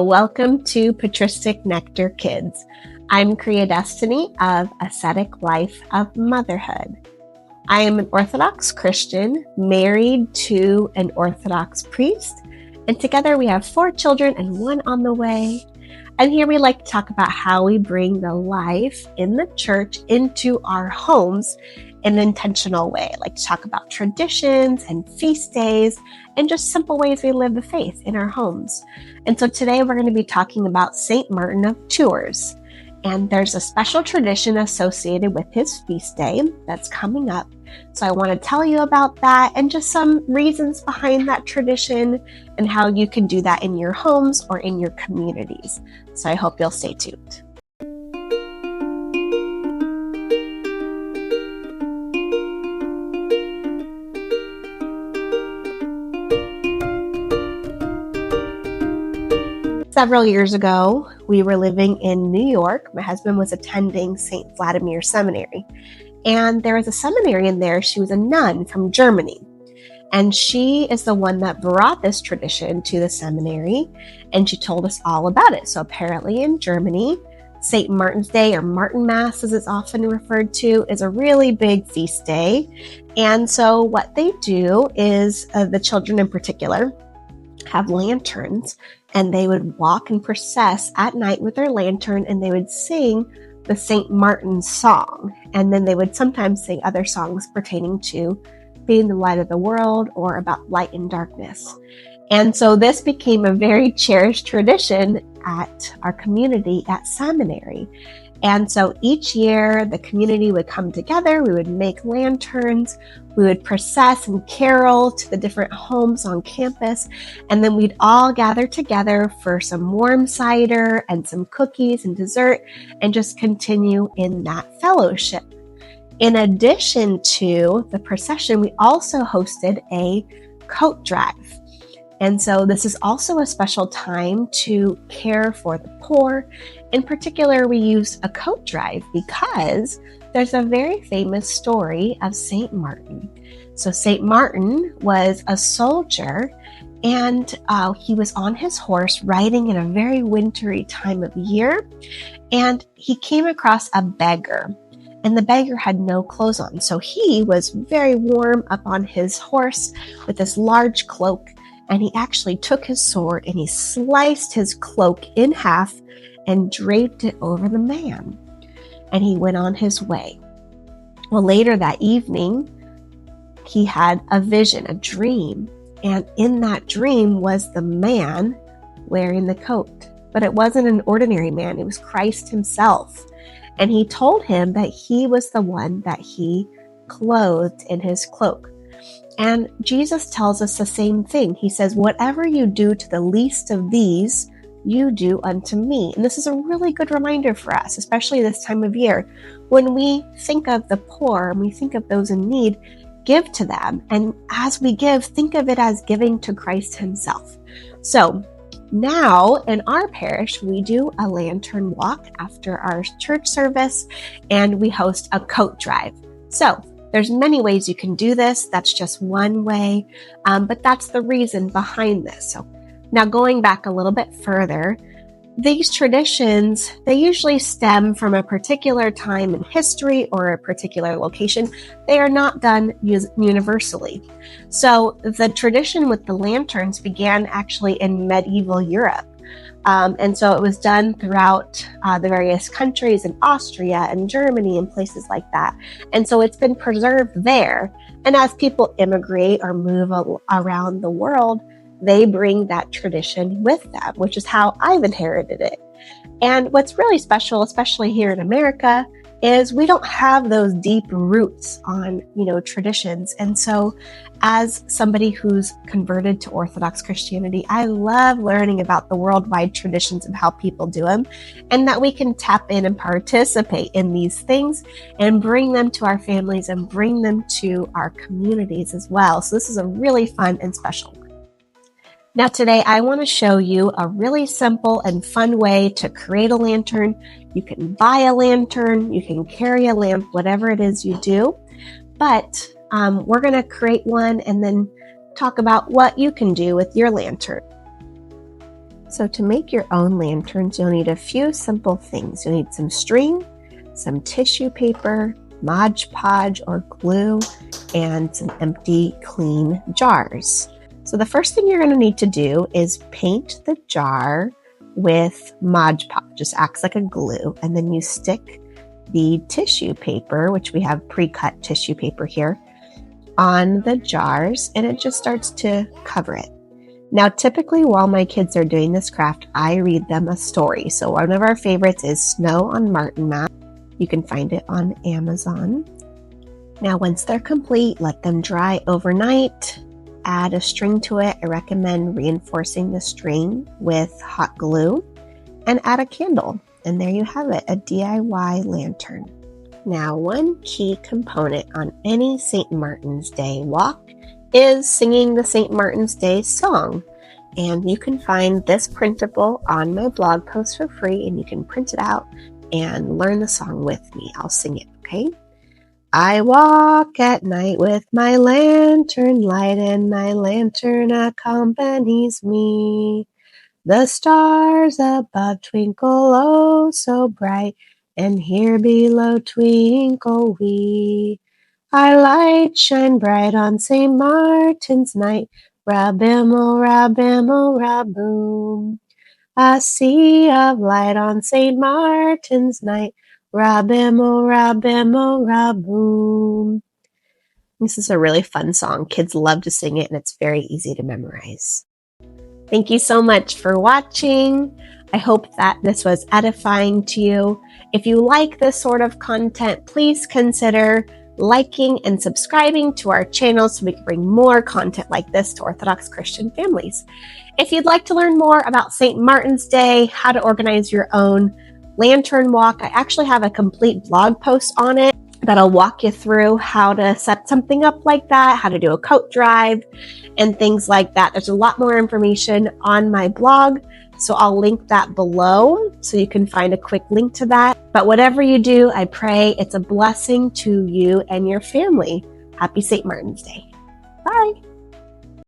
welcome to Patristic Nectar Kids. I'm Kriya Destiny of Ascetic Life of Motherhood. I am an Orthodox Christian married to an Orthodox priest, and together we have 4 children and 1 on the way. And here we like to talk about how we bring the life in the church into our homes in an intentional way. I like to talk about traditions and feast days and just simple ways we live the faith in our homes. And so today we're going to be talking about St. Martin of Tours. And there's a special tradition associated with his feast day that's coming up. So I want to tell you about that and just some reasons behind that tradition and how you can do that in your homes or in your communities. So I hope you'll stay tuned. Several years ago, we were living in New York. My husband was attending St. Vladimir Seminary. And there was a seminarian there. She was a nun from Germany. And she is the one that brought this tradition to the seminary. And she told us all about it. So apparently in Germany, St. Martin's Day, or Martinmas as it's often referred to, is a really big feast day. And so what they do is, the children in particular, have lanterns, and they would walk and process at night with their lantern, and they would sing the St. Martin song. And then they would sometimes sing other songs pertaining to being the light of the world or about light and darkness. And so this became a very cherished tradition at our community at seminary. And so each year the community would come together, we would make lanterns, we would process and carol to the different homes on campus, and then we'd all gather together for some warm cider and some cookies and dessert and just continue in that fellowship. In addition to the procession, we also hosted a coat drive. And so this is also a special time to care for the poor. In particular, we use a coat drive because there's a very famous story of St. Martin. So St. Martin was a soldier, and he was on his horse riding in a very wintry time of year, and he came across a beggar. And the beggar had no clothes on. So he was very warm up on his horse with this large cloak. And he actually took his sword and he sliced his cloak in half and draped it over the man. And he went on his way. Well, later that evening, he had a vision, a dream. And in that dream was the man wearing the coat. But it wasn't an ordinary man. It was Christ himself. And he told him that he was the one that he clothed in his cloak. And Jesus tells us the same thing. He says, whatever you do to the least of these, you do unto me. And this is a really good reminder for us, especially this time of year. When we think of the poor and we think of those in need, give to them. And as we give, think of it as giving to Christ himself. So now in our parish, we do a lantern walk after our church service, and we host a coat drive. So there's many ways you can do this. That's just one way, but that's the reason behind this. So now going back a little bit further, these traditions, they usually stem from a particular time in history or a particular location. They are not done universally. So the tradition with the lanterns began actually in medieval Europe. And so it was done throughout the various countries in Austria and Germany and places like that. And so it's been preserved there. And as people immigrate or move around the world, they bring that tradition with them, which is how I've inherited it. And what's really special, especially here in America, is we don't have those deep roots on, traditions. And so as somebody who's converted to Orthodox Christianity, I love learning about the worldwide traditions of how people do them, and that we can tap in and participate in these things and bring them to our families and bring them to our communities as well. So this is a really fun and special one. Now today I want to show you a really simple and fun way to create a lantern. You can buy a lantern, you can carry a lamp, whatever it is you do. But we're going to create one and then talk about what you can do with your lantern. So to make your own lanterns, you'll need a few simple things. You'll need some string, some tissue paper, Mod Podge or glue, and some empty, clean jars. So the first thing you're going to need to do is paint the jar with Mod Podge. Just acts like a glue. And then you stick the tissue paper, which we have pre-cut tissue paper here, on the jars, and it just starts to cover it. Now, typically while my kids are doing this craft, I read them a story. So one of our favorites is Snow on Martinmas. You can find it on Amazon. Now, once they're complete, let them dry overnight. Add a string to it. I recommend reinforcing the string with hot glue and add a candle. And there you have it, a DIY lantern. Now, one key component on any St. Martin's Day walk is singing the St. Martin's Day song. And you can find this printable on my blog post for free, and you can print it out and learn the song with me. I'll sing it, okay? I walk at night with my lantern light, and my lantern accompanies me. The stars above twinkle oh so bright, and here below twinkle we. Our light shine bright on St. Martin's night, Rabimel, Rabimel, Raboom. A sea of light on St. Martin's night, Rabimel, Rabimel, Raboom. This is a really fun song. Kids love to sing it, and it's very easy to memorize. Thank you so much for watching. I hope that this was edifying to you. If you like this sort of content, please consider liking and subscribing to our channel so we can bring more content like this to Orthodox Christian families. If you'd like to learn more about St. Martin's Day, how to organize your own lantern walk, I actually have a complete blog post on it that'll walk you through how to set something up like that, how to do a coat drive, and things like that. There's a lot more information on my blog, so I'll link that below so you can find a quick link to that. But whatever you do, I pray it's a blessing to you and your family. Happy St. Martin's Day. Bye.